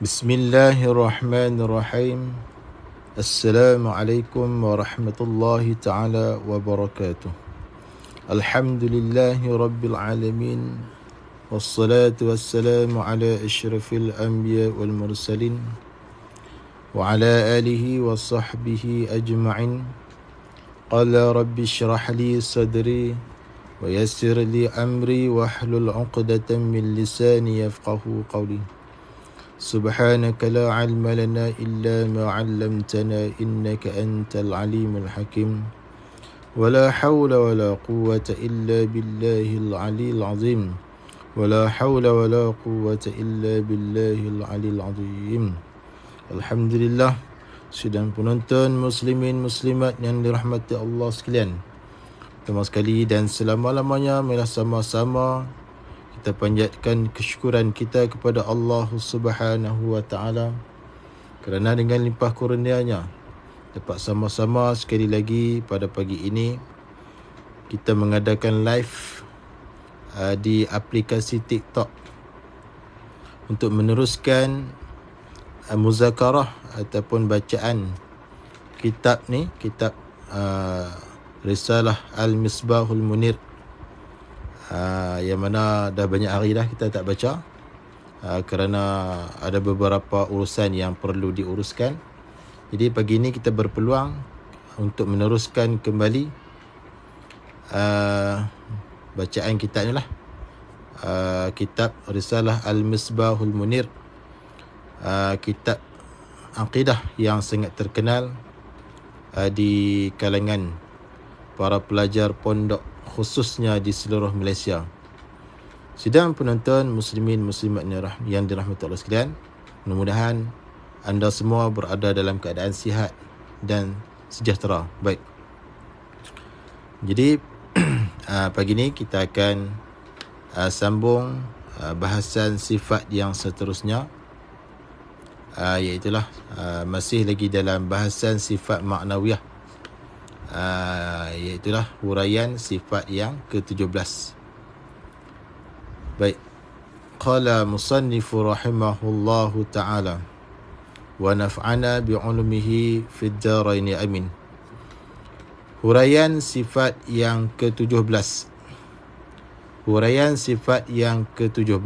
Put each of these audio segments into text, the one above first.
Bismillahirrahmanirrahim. Assalamualaikum warahmatullahi ta'ala wabarakatuh. Alhamdulillahi rabbil alamin. Wassalatu wassalamu ala asyrafil anbiya wal mursalin wa ala alihi wa sahbihi ajma'in. Qala rabbi syrah li sadri wa yassir li amri wahlul 'uqdatam min lisani yafqahu qawli. Subhanaka la ilma lana illa ma 'allamtana innaka antal alimul hakim. Wala hawla wala quwwata illa billahil aliyil azim. Wala hawla wala quwwata illa billahil aliyil azim. Alhamdulillah, sidang penonton muslimin muslimat yang dirahmati Allah sekalian. Pertama sekali dan selama-lamanya marilah sama-sama kita panjatkan kesyukuran kita kepada Allah Subhanahu wa taala kerana dengan limpah kurnianya dapat sama-sama sekali lagi pada pagi ini kita mengadakan live di aplikasi TikTok untuk meneruskan muzakarah ataupun bacaan kitab Risalah Al-Misbahul Munir, yang mana dah banyak hari dah kita tak baca kerana ada beberapa urusan yang perlu diuruskan. Jadi pagi ini kita berpeluang untuk meneruskan kembali bacaan kitab ni lah, kitab Risalah Al-Misbahul Munir, kitab akidah yang sangat terkenal di kalangan para pelajar pondok, khususnya di seluruh Malaysia. Sidang penonton muslimin muslimat yang dirahmati Allah sekalian, mudah-mudahan anda semua berada dalam keadaan sihat dan sejahtera. Baik. Jadi pagi ini kita akan sambung bahasan sifat yang seterusnya, iaitulah masih lagi dalam bahasan sifat maknawiyah, iaitulah huraian sifat yang ke-17. Baik. Qala musannifu rahimahullahu ta'ala wa naf'ana bi'ulumihi fid daraini amin. Huraian sifat yang ke-17. Huraian sifat yang ke-17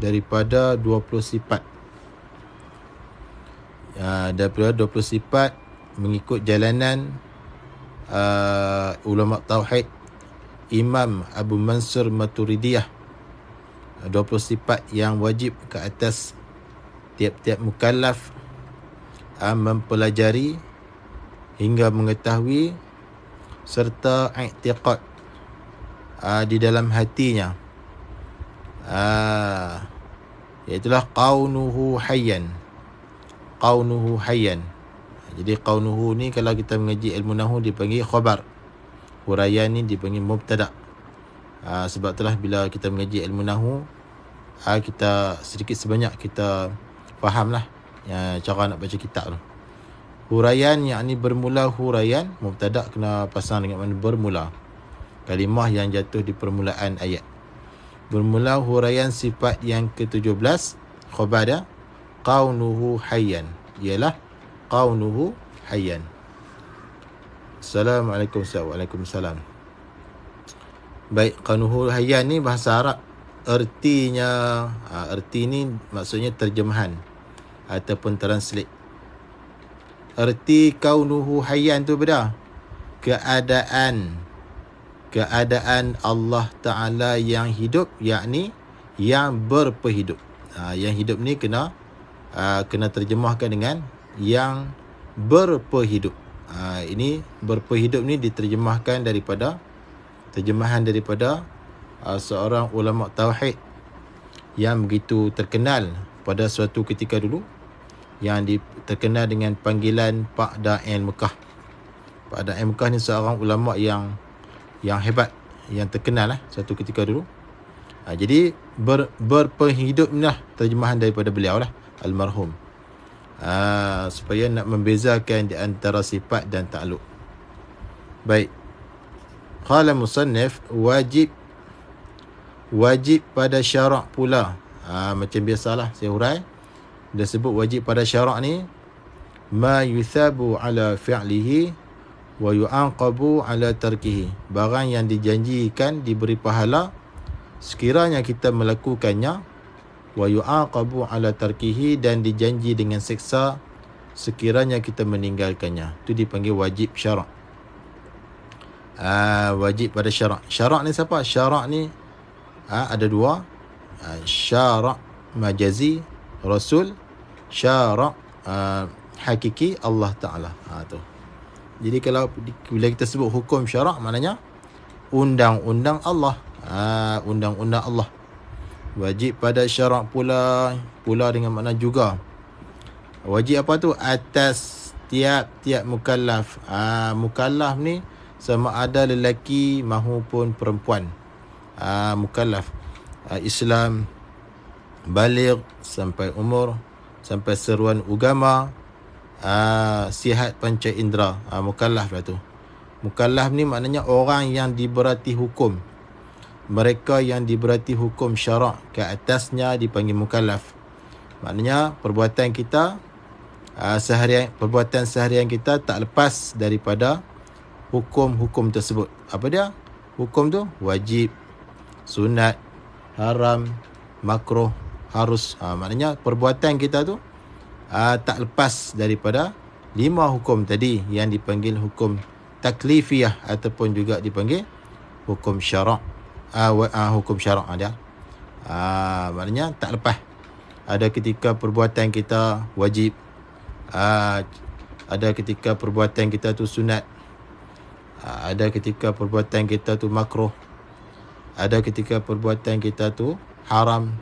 daripada 20 sifat. Daripada 20 sifat mengikut jalanan ulama tauhid Imam Abu Mansur Maturidiyah. 20 sifat yang wajib ke atas tiap-tiap mukallaf mempelajari hingga mengetahui serta i'tiqad di dalam hatinya, iaitulah qaunuhu hayyan. Qaunuhu hayyan. Jadi qaunuhu ni kalau kita mengaji ilmu nahwu dipanggil khabar. Huraian ni dipanggil mubtada'. Sebab itulah bila kita mengaji ilmu nahwu, kita sedikit sebanyak kita fahamlah cara nak baca kitab tu. Huraian yakni bermula huraian, mubtada' kena pasang dengan mana bermula. Kalimah yang jatuh di permulaan ayat. Bermula huraian sifat yang ke-17, khabar dia qaunuhu hayyan, ialah qaunuhu hayyan. Assalamualaikum warahmatullahi wabarakatuh. Baik, qaunuhu hayyan ni bahasa Arab. Ertinya, erti ni maksudnya terjemahan ataupun translate. Erti qaunuhu hayyan tu beda. Keadaan Allah Ta'ala yang hidup, yakni yang berperhidup. Yang hidup ni kena terjemahkan dengan yang berperhidup. Ini berperhidup ni diterjemahkan daripada terjemahan daripada seorang ulama tauhid yang begitu terkenal pada suatu ketika dulu, yang terkenal dengan panggilan Pak Da'il Mekah. Pak Da'il Mekah ni seorang ulama yang hebat, yang terkenal suatu ketika dulu. Jadi berperhidup ni lah terjemahan daripada beliau lah, almarhum, supaya nak membezakan di antara sifat dan ta'alluq. Baik. Qala musannif wajib pada syarak pula. Macam biasalah saya hurai. Dia sebut wajib pada syarak ni, ma yuthabu ala fi'lihi wa yu'aqabu ala tarkihi. Barang yang dijanjikan diberi pahala sekiranya kita melakukannya, wa yu'aqabu ala tarkihi, dan dijanji dengan siksa sekiranya kita meninggalkannya. Itu dipanggil wajib syarak. Wajib pada syarak. Syarak ni siapa? Syarak ni ada dua. Syarak majazi Rasul, syarak hakiki Allah Ta'ala. Tu. Jadi kalau bila kita sebut hukum syarak, maknanya undang-undang Allah. Undang-undang Allah. Wajib pada syarak pula dengan makna juga. Wajib apa tu? Atas tiap-tiap mukallaf. Mukallaf ni sama ada lelaki maupun perempuan. Mukallaf. Islam, baligh, sampai umur, sampai seruan agama, sihat panca indera. Mukallaf lah tu. Mukallaf ni maknanya orang yang diberati hukum. Mereka yang diberati hukum syarak ke atasnya dipanggil mukallaf. Maknanya perbuatan kita perbuatan seharian kita tak lepas daripada hukum-hukum tersebut. Apa dia? Hukum tu wajib, sunat, haram, makruh, harus. Maknanya perbuatan kita tu tak lepas daripada 5 hukum tadi yang dipanggil hukum taklifiyah ataupun juga dipanggil hukum syarak. Hukum syarak dia. Maknanya tak lepas. Ada ketika perbuatan kita wajib, ada ketika perbuatan kita tu sunat, ada ketika perbuatan kita tu makruh, ada ketika perbuatan kita tu haram,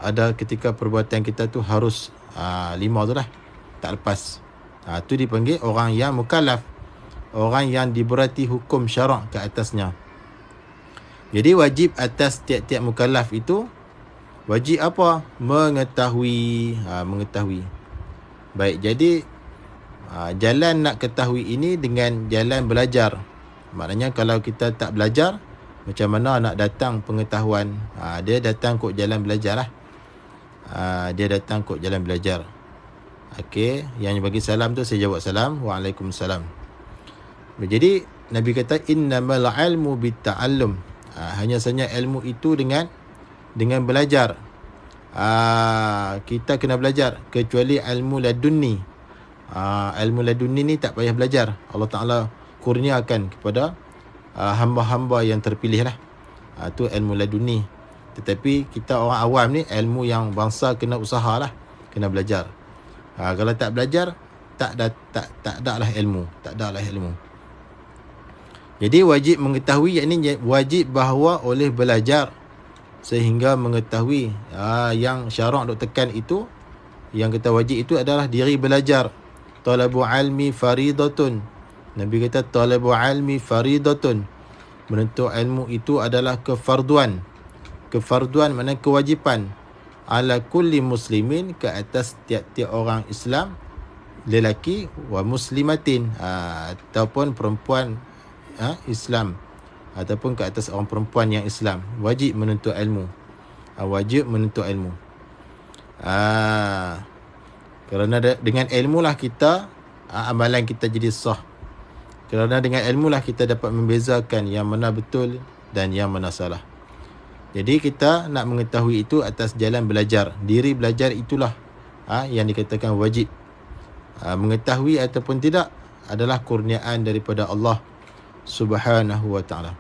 ada ketika perbuatan kita tu harus. 5 tu lah, tak lepas. Tu dipanggil orang yang mukallaf, orang yang diberati hukum syarak ke atasnya. Jadi wajib atas tiap-tiap mukallaf itu, wajib apa? Mengetahui. Mengetahui. Baik, jadi jalan nak ketahui ini dengan jalan belajar. Maknanya kalau kita tak belajar, macam mana nak datang pengetahuan? Dia datang kod jalan belajar lah. Dia datang kod jalan belajar. Okey, yang bagi salam tu saya jawab salam. Waalaikumsalam. Jadi Nabi kata innamal ilmu bitta'allum. Hanya saja ilmu itu dengan belajar. Kita kena belajar, kecuali ilmu ladunni. Ilmu ladunni ni tak payah belajar. Allah Ta'ala kurniakan kepada hamba-hamba yang terpilih lah. Itu ilmu ladunni. Tetapi kita orang awam ni, ilmu yang bangsa kena usaha lah, kena belajar. Kalau tak belajar, tak ada lah ilmu. Tak ada lah ilmu. Jadi wajib mengetahui, yakni wajib bahawa oleh belajar sehingga mengetahui. Yang syarak duk tekan itu, yang kita wajib itu adalah diri belajar. Talabu ilmi faridatun. Nabi kata talabu ilmi faridatun. Menuntut ilmu itu adalah kefarduan. Kefarduan maknanya kewajipan. Ala kulli muslimin, ke atas tiap-tiap orang Islam, lelaki, wa muslimatin, ataupun perempuan Islam, ataupun ke atas orang perempuan yang Islam, wajib menuntut ilmu. Wajib menuntut ilmu. Kerana dengan ilmu lah kita, amalan kita jadi sah. Kerana dengan ilmu lah kita dapat membezakan yang mana betul dan yang mana salah. Jadi kita nak mengetahui itu atas jalan belajar. Diri belajar itulah yang dikatakan wajib. Mengetahui ataupun tidak adalah kurniaan daripada Allah Subhanahu wa ta'ala.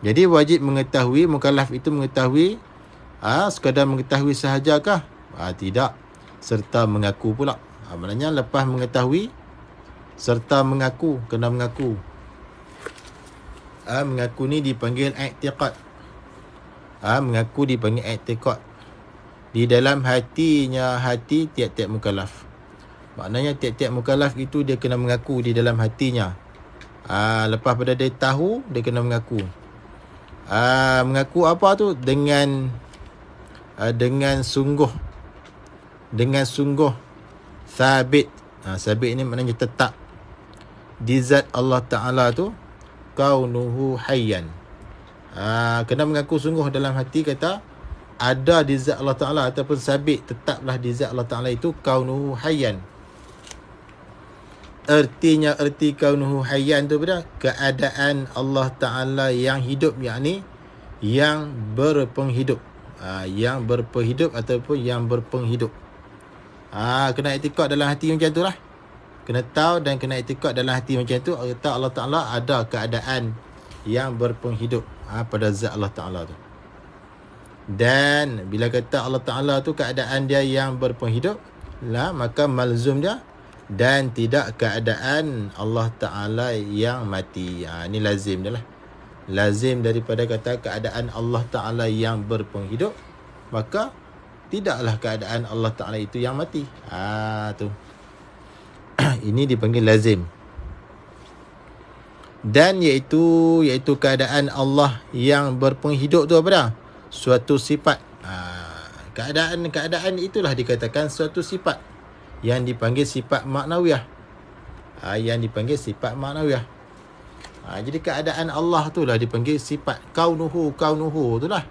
Jadi wajib mengetahui, mukallaf itu mengetahui, sekadar mengetahui sahajakah? Tidak. Serta mengaku pula. Maknanya lepas mengetahui, serta mengaku, kena mengaku. Mengaku ni dipanggil i'tiqad. Mengaku dipanggil i'tiqad. Di dalam hatinya, hati tiap-tiap mukallaf. Maknanya tiap-tiap mukallaf itu dia kena mengaku di dalam hatinya. Lepas pada dia tahu, dia kena mengaku. Mengaku apa tu? Dengan sungguh. Dengan sungguh. Sabit. Sabit ni maknanya tetap. Di zat Allah Ta'ala tu, kaunuhu hayyan. Kena mengaku sungguh dalam hati, kata ada di zat Allah Ta'ala ataupun sabit tetaplah di zat Allah Ta'ala itu kaunuhu hayyan. Erti kaunuhu hayyan tu berapa? Keadaan Allah Ta'ala yang hidup, yakni yang berpenghidup. Yang berpenghidup ataupun yang berpenghidup. Kena iktikad dalam hati macam tu lah. Kena tahu dan kena iktikad dalam hati macam tu. Kata Allah Ta'ala ada keadaan yang berpenghidup pada zat Allah Ta'ala tu. Dan bila kata Allah Ta'ala tu keadaan dia yang berpenghidup lah, maka malzum dia dan tidak keadaan Allah Ta'ala yang mati. Ini lazim dia lah. Lazim daripada kata keadaan Allah Ta'ala yang berpenghidup, maka tidaklah keadaan Allah Ta'ala itu yang mati. Tu. Ini dipanggil lazim. Dan iaitu keadaan Allah yang berpenghidup tu apa dah? Suatu sifat. Keadaan itulah dikatakan suatu sifat yang dipanggil sifat maknawiyah. Yang dipanggil sifat maknawiyah. Jadi keadaan Allah tu lah dipanggil sifat kaunuhu tu lah.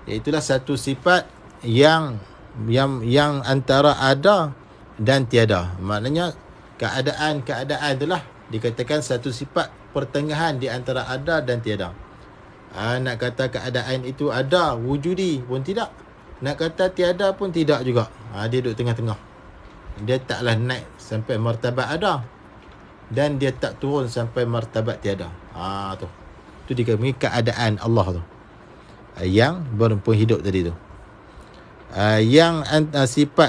Iaitulah satu sifat yang antara ada dan tiada. Maknanya keadaan tu lah dikatakan satu sifat pertengahan di antara ada dan tiada. Nak kata keadaan itu ada, wujudi pun tidak. Nak kata tiada pun tidak juga. Dia duduk tengah-tengah. Dia taklah naik sampai martabat ada, dan dia tak turun sampai martabat tiada. Tu. Itu dikatakan keadaan Allah tu. Yang berpenghidup tadi tu.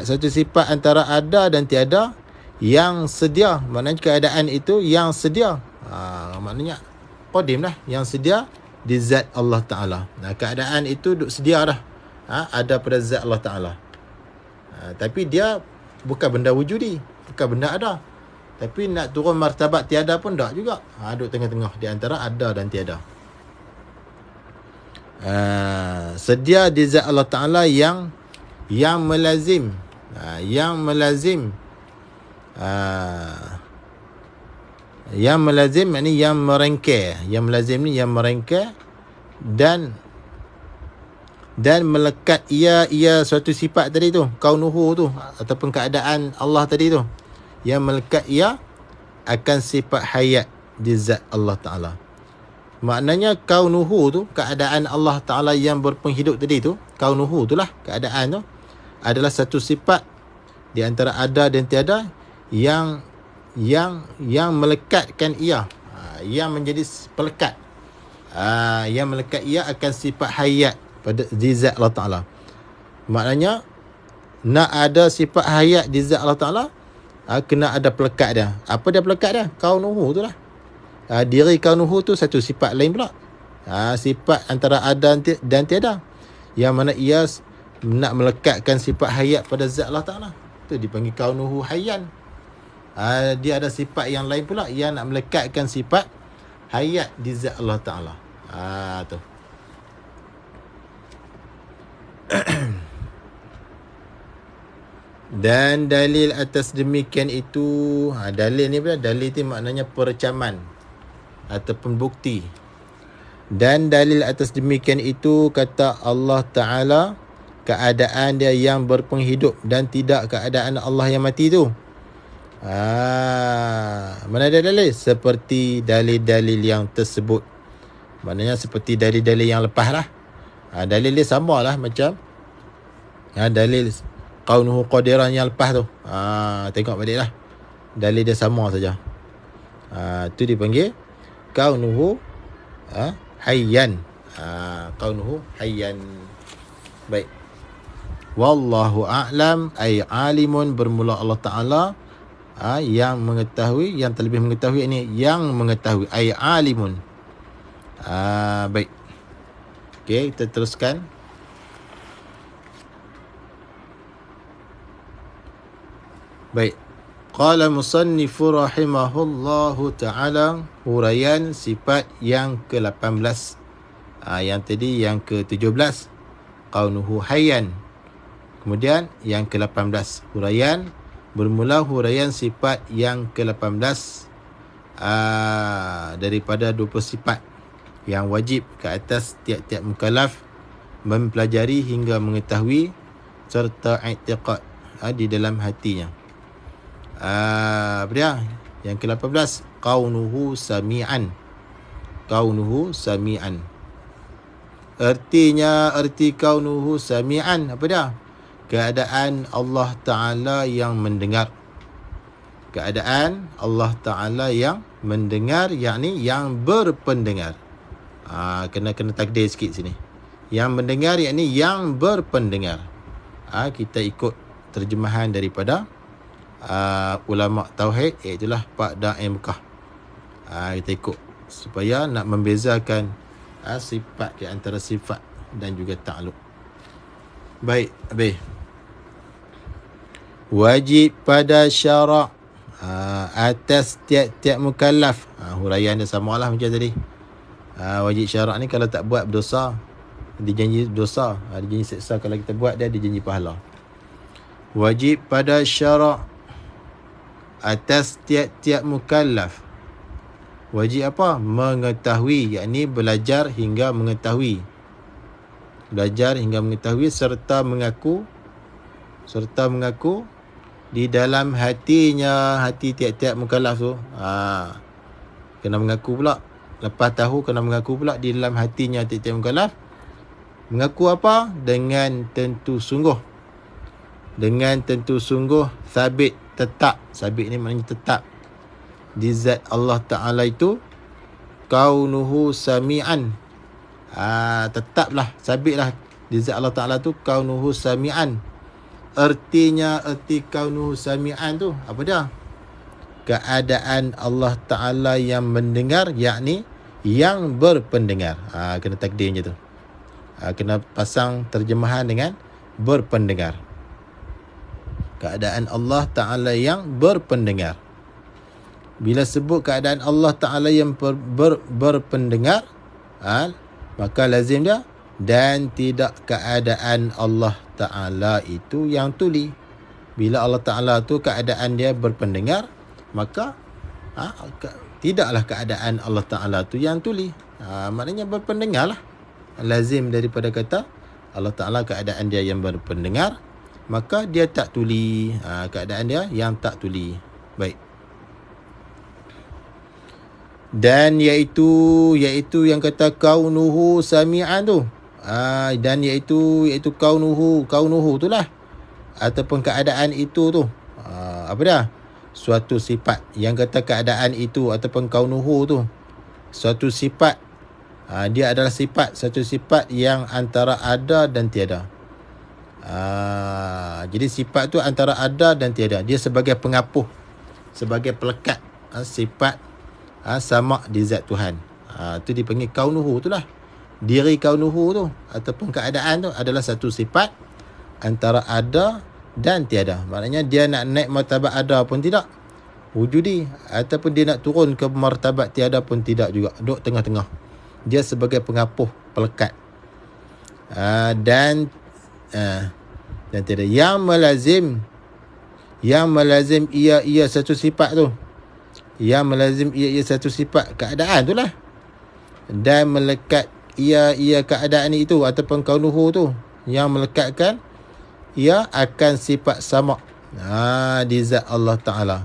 Satu sifat antara ada dan tiada yang sedia. Maknanya keadaan itu yang sedia. Maknanya qadim lah, yang sedia di zat Allah Ta'ala. Keadaan itu duk sedia dah. Ada pada zat Allah Ta'ala. Tapi dia bukan benda wujudi, bukan benda ada. Tapi nak turun martabat tiada pun tak juga. Duduk tengah-tengah di antara ada dan tiada. Sedia di zat Allah Ta'ala yang melazim. Yang melazim maknanya yang merengkeh. Yang melazim ni yang merengkeh dan melekat ia suatu sifat tadi tu, kaunuhu tu, ataupun keadaan Allah tadi tu, yang melekat ia akan sifat hayat di zat Allah Ta'ala. Maknanya kaunuhu tu, keadaan Allah Ta'ala yang berpenghidup tadi tu, kaunuhu tu lah keadaan tu, adalah satu sifat di antara ada dan tiada yang melekatkan ia, yang menjadi pelekat, yang melekat ia akan sifat hayat pada di zat Allah Ta'ala. Maknanya nak ada sifat hayat di zat Allah Ta'ala, kena ada pelekat dia. Apa dia pelekat dia? Kaunuhu tu lah. Diri kaunuhu tu satu sifat lain pula. Sifat antara ada dan tiada, yang mana ia nak melekatkan sifat hayat pada zat Allah Ta'ala. Itu dipanggil kaunuhu hayyan. Dia ada sifat yang lain pula yang nak melekatkan sifat hayat di zat Allah Ta'ala. Tu. Dan dalil atas demikian itu, dalil ni apa? Dalil ni maknanya percaman ataupun bukti. Dan dalil atas demikian itu, kata Allah Ta'ala, keadaan dia yang berpenghidup dan tidak keadaan Allah yang mati tu. Mana ada dalil? Seperti dalil-dalil yang tersebut. Maknanya seperti dalil-dalil yang lepas lah. Dalil dia sama lah macam dalil kaunuhu qadiran yang lepas tu. Tengok balik lah. Dalil dia sama saja. Tu dipanggil kaunuhu hayyan. Kaunuhu hayyan. Baik. Wallahu a'lam, ay alimun, bermula Allah Ta'ala, yang mengetahui, yang terlebih mengetahui, ini yang mengetahui, ay alimun. Baik. Okey, kita teruskan. Baik. Qala musannifu rahimahullahu ta'ala, huraian sifat yang ke-18. Yang tadi yang ke-17, kaunuhu hayyan. Kemudian yang ke-18, huraian, bermula huraian sifat yang ke-18 daripada 20 sifat yang wajib ke atas tiap-tiap mukallaf mempelajari hingga mengetahui serta i'tiqad di dalam hatinya. Apa dia? Yang ke-18, kaunuhu sami'an. Kaunuhu sami'an. Erti kaunuhu sami'an apa dia? Keadaan Allah Ta'ala yang mendengar. Keadaan Allah Ta'ala yang mendengar, yakni yang berpendengar. Kena takdir sikit sini. Yang mendengar yakni yang berpendengar. Kita ikut terjemahan daripada ulama tauhid, iaitulah Pak Da'i Mekah. Kita ikut supaya nak membezakan sifat di antara sifat dan juga ta'alluq. Baik, habis. Wajib pada syarak atas tiap-tiap mukallaf. Huraian dia samalah macam tadi. Wajib syarak ni kalau tak buat berdosa, dijanji dosa, dijanji seksa. Kalau kita buat dia dijanji pahala. Wajib pada syarak atas tiap-tiap mukallaf. Wajib apa? Mengetahui, yakni belajar hingga mengetahui. Belajar hingga mengetahui serta mengaku di dalam hatinya, hati tiap-tiap mukallaf tu. Kena mengaku pula. Lepas tahu kena mengaku pula di dalam hatinya tiap-tiap mukallaf. Mengaku apa? Dengan tentu sungguh. Dengan tentu sungguh, sabit, tetap. Sabit ni maknanya tetap. Di zat Allah Ta'ala itu, kaunuhu sami'an. Tetaplah, sabitlah di zat Allah Ta'ala tu, kaunuhu sami'an. Erti kaunuhu sami'an tu apa dia? Keadaan Allah Ta'ala yang mendengar, yakni yang berpendengar. Kena takdir je tu. Kena pasang terjemahan dengan berpendengar. Keadaan Allah Ta'ala yang berpendengar. Bila sebut keadaan Allah Ta'ala yang berpendengar, maka lazim dia, dan tidak keadaan Allah Ta'ala itu yang tuli. Bila Allah Ta'ala tu keadaan dia berpendengar, maka tidaklah keadaan Allah Ta'ala tu yang tuli. Maknanya berpendengar lah. Lazim daripada kata Allah Ta'ala keadaan dia yang berpendengar, maka dia tak tuli. Keadaan dia yang tak tuli. Baik. Dan iaitu yang kata kaunuhu sami'an tu. Dan iaitu kaunuhu tu lah. Ataupun keadaan itu tu. Apa dia? Suatu sifat. Yang kata keadaan itu ataupun kaunuhu tu, suatu sifat. Dia adalah sifat. Satu sifat yang antara ada dan tiada. Jadi sifat tu antara ada dan tiada. Dia sebagai pengapuh, sebagai pelekat sifat sama di zat Tuhan. Tu dipanggil kaunuhu tu lah. Diri kaunuhu tu ataupun keadaan tu adalah satu sifat antara ada dan tiada. Maknanya dia nak naik martabat ada pun tidak wujudi, ataupun dia nak turun ke martabat tiada pun tidak juga. Duduk tengah-tengah. Dia sebagai pengapuh, pelekat. Dan tiada. Yang melazim ia satu sifat tu. Yang melazim ia satu sifat keadaan tu lah. Dan melekat ia keadaan itu ataupun kaunuhu tu, yang melekatkan ia akan sifat sama di zat Allah Ta'ala.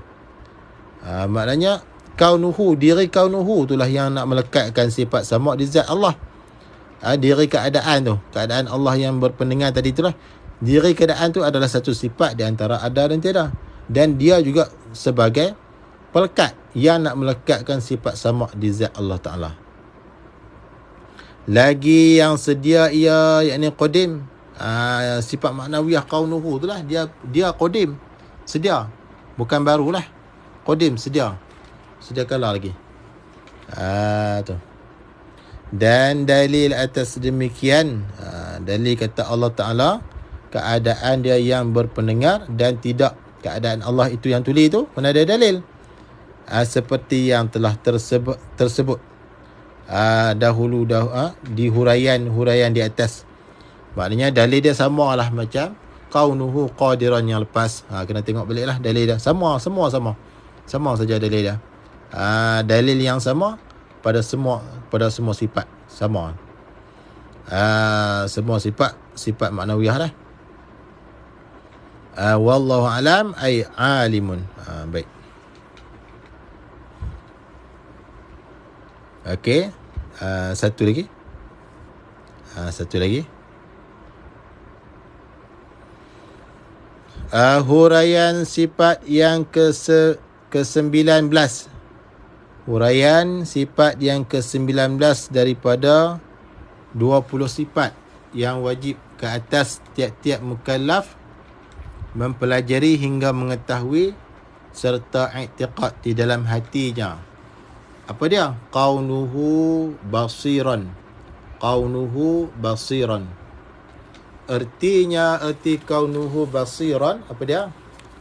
Maknanya kaunuhu, diri kaunuhu itulah yang nak melekatkan sifat sama di zat Allah. Diri keadaan tu, keadaan Allah yang berpendengar tadi itulah. Diri keadaan tu adalah satu sifat di antara ada dan tiada. Dan dia juga sebagai pelekat yang nak melekatkan sifat sama di zat Allah Ta'ala. Lagi yang sedia ia, yakni qadim. Sifat maknawiyah kaunuhu itulah. Dia qadim, sedia. Bukan barulah. Qadim, sedia. Sedia kala lagi. Tu. Dan dalil atas demikian, dalil kata Allah Ta'ala, keadaan dia yang berpendengar dan tidak keadaan Allah itu yang tuli itu, mana ada dalil. Seperti yang telah tersebut dahulu di huraian di atas. Maknanya dalil dia samalah macam kaunuhu qadiran yang lepas. Kena tengok baliklah dalil dia. Sama saja dalil dia. Dalil yang sama pada semua sifat sama. Semua sifat maknawiyah lah. Wallahu alam ay alimun. Baik. Okey. Satu lagi. Huraian sifat yang ke-19. Huraian sifat yang ke-19 daripada 20 sifat yang wajib ke atas tiap-tiap mukallaf mempelajari hingga mengetahui serta i'tiqad di dalam hatinya. Apa dia? Kaunuhu basiran. Erti kaunuhu basiran, apa dia?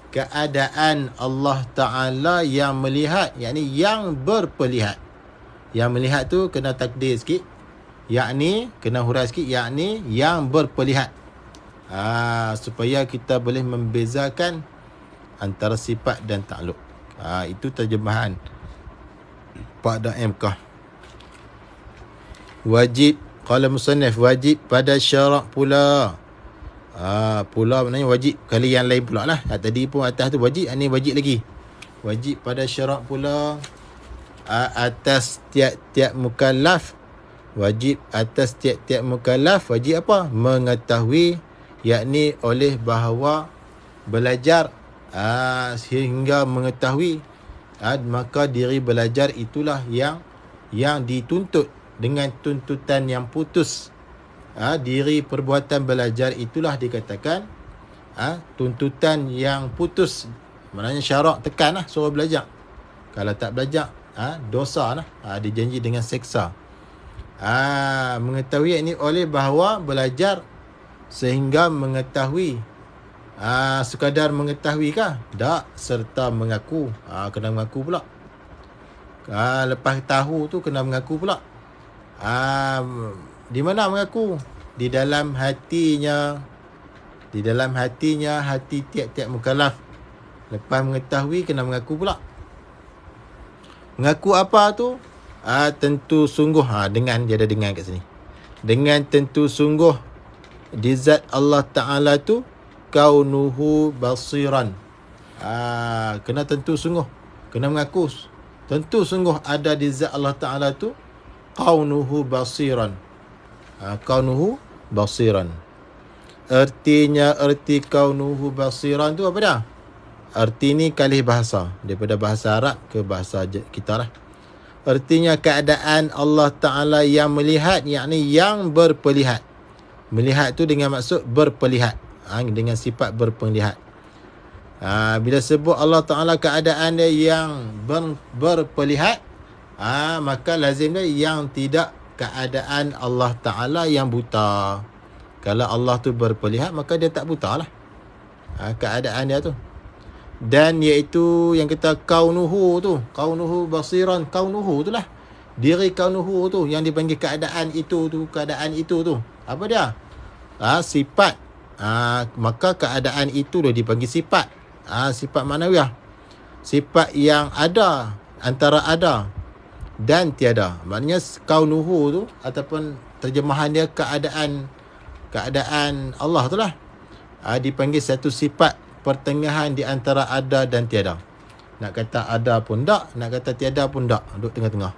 Keadaan Allah Ta'ala yang melihat, yakni yang berpelihat. Yang melihat tu kena takdir sikit, yakni kena hurai sikit, yakni yang berpelihat. Supaya kita boleh membezakan antara sifat dan takluk. Itu terjemahan pada MK. Wajib, qala musannif, wajib pada syarak pula. Pula maknanya wajib kali yang lain pula lah. Tadi pun atas tu wajib, ni wajib lagi. Wajib pada syarak pula atas tiap-tiap mukallaf. Wajib atas tiap-tiap mukallaf. Wajib apa? Mengetahui, yakni oleh bahawa belajar sehingga mengetahui, maka diri belajar itulah yang dituntut dengan tuntutan yang putus. Diri perbuatan belajar itulah dikatakan tuntutan yang putus. Maknanya syarak tekan lah, suruh belajar. Kalau tak belajar, dosa lah, dijanji dengan seksa. Mengetahui ini oleh bahawa belajar sehingga mengetahui. Sekadar mengetahui kah? Tak, serta mengaku. Kena mengaku pula. Lepas tahu tu kena mengaku pula. Di mana mengaku? Di dalam hatinya. Di dalam hatinya, hati tiap-tiap mukallaf. Lepas mengetahui kena mengaku pula. Mengaku apa tu? Tentu sungguh. Dengan, dia ada dengan kat sini. Dengan tentu sungguh di zat Allah Ta'ala tu kaunuhu basiran. Kena tentu sungguh, kena mengaku tentu sungguh ada di zat Allah Ta'ala tu kaunuhu basiran. Kaunuhu basiran. Ertinya, erti kaunuhu basiran tu apa dah? Erti ni kalih bahasa, daripada bahasa Arab ke bahasa kita lah. Ertinya keadaan Allah Ta'ala yang melihat, yakni yang berpelihat. Melihat tu dengan maksud berpelihat, dengan sifat berpelihat. Bila sebut Allah Ta'ala keadaan dia yang berpelihat, maka lazim dia yang tidak keadaan Allah Ta'ala yang buta. Kalau Allah tu berpelihat, maka dia tak buta lah, keadaan dia tu. Dan iaitu yang kita kaunuhu tu, kaunuhu basiran, kaunuhu tu lah, diri kaunuhu tu yang dipanggil keadaan itu tu, keadaan itu tu. Apa dia? Sifat. Maka keadaan itu dah dipanggil sifat. Sifat manawiyah. Sifat yang ada, antara ada dan tiada. Maknanya kaunuhu tu, ataupun terjemahan dia keadaan Allah tu lah, dipanggil satu sifat pertengahan di antara ada dan tiada. Nak kata ada pun tak, nak kata tiada pun tak, duduk tengah-tengah.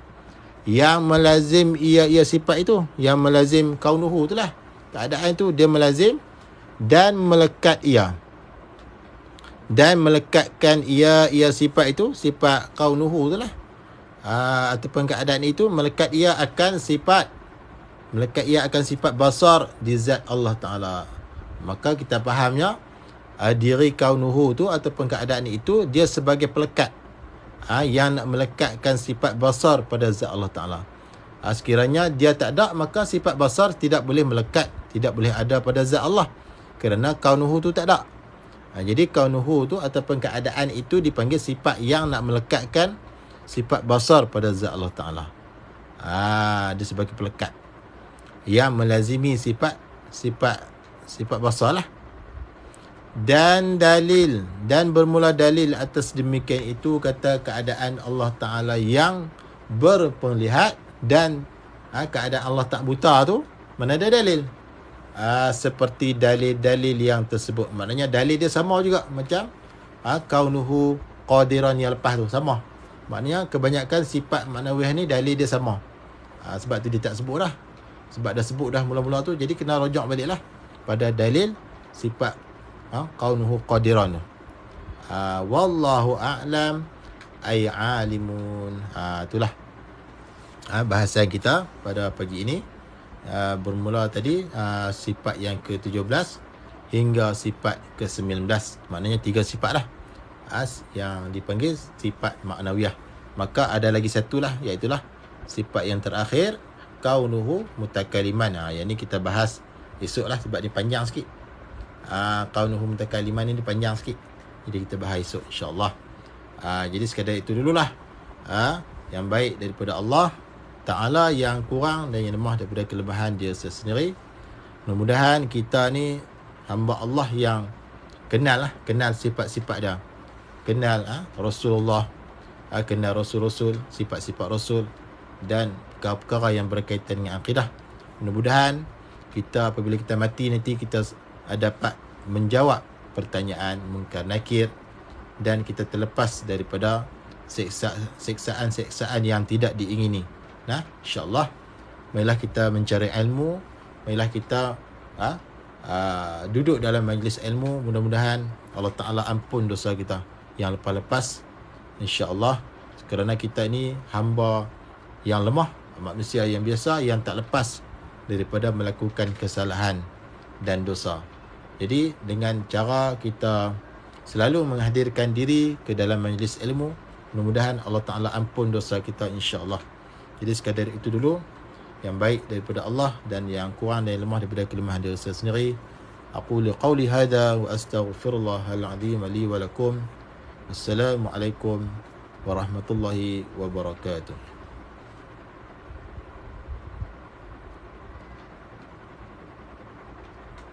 Yang melazim ia sifat itu, yang melazim kaunuhu tu lah, keadaan itu dia melazim dan melekat ia, dan melekatkan ia sifat itu, sifat kaunuhu tu lah, ataupun keadaan itu melekat ia akan sifat, melekat ia akan sifat basar di zat Allah Ta'ala. Maka kita fahamnya diri kaunuhu tu ataupun keadaan itu dia sebagai pelekat yang nak melekatkan sifat basar pada zat Allah Ta'ala. Sekiranya dia tak ada, maka sifat basar tidak boleh melekat, tidak boleh ada pada zat Allah, kerana kaunuhu tu tak ada. Jadi kaunuhu tu ataupun keadaan itu dipanggil sifat yang nak melekatkan sifat basar pada zat Allah Ta'ala. Dia sebagai pelekat yang melazimi sifat basar lah. Dan dalil, dan bermula dalil atas demikian itu, kata keadaan Allah Ta'ala yang berpelihat dan keadaan Allah tak buta tu, mana ada dalil. Seperti dalil-dalil yang tersebut. Maknanya dalil dia sama juga macam kaunuhu qadiran yang lepas tu sama. Maknanya kebanyakan sifat maknawiyah ni dalil dia sama. Sebab tu dia tak sebut dah. Sebab dah sebut dah mula-mula tu, jadi kena rujuk baliklah pada dalil sifat kaunuhu qadiran tu. Wallahu a'lam ay alimun. Itulah bahasan kita pada pagi ini. Bermula tadi sifat yang ke-17 hingga sifat ke-19. Maknanya 3 sifat lah yang dipanggil sifat maknawiyah. Maka ada lagi satu lah, iaitulah sifat yang terakhir kaunuhu mutakaliman. Yang ni kita bahas esok lah sebab dia panjang sikit. Kaunuhu mutakaliman ni dia panjang sikit, jadi kita bahas esok insyaAllah. Jadi sekadar itu dululah yang baik daripada Allah Ta'ala, yang kurang dan yang lemah daripada kelemahan dia sendiri. Mudah-mudahan kita ni hamba Allah yang kenal sifat-sifat dia, kenal Rasulullah, kenal Rasul-Rasul, sifat-sifat Rasul dan perkara-perkara yang berkaitan dengan akidah. Mudah-mudahan kita apabila kita mati nanti kita dapat menjawab pertanyaan munkar nakir dan kita terlepas daripada siksaan-siksaan yang tidak diingini. InsyaAllah, marilah kita mencari ilmu, marilah kita duduk dalam majlis ilmu. Mudah-mudahan Allah Ta'ala ampun dosa kita yang lepas-lepas, insyaAllah, kerana kita ni hamba yang lemah, manusia yang biasa yang tak lepas daripada melakukan kesalahan dan dosa. Jadi dengan cara kita selalu menghadirkan diri ke dalam majlis ilmu, mudah-mudahan Allah Ta'ala ampun dosa kita insyaAllah. Jadi sekadar itu dulu yang baik daripada Allah dan yang kurang dan yang lemah daripada kelemahan diri saya sendiri. Aqulu qawli hadha wa astaghfirullahal azim li wa lakum. Assalamualaikum warahmatullahi wabarakatuh.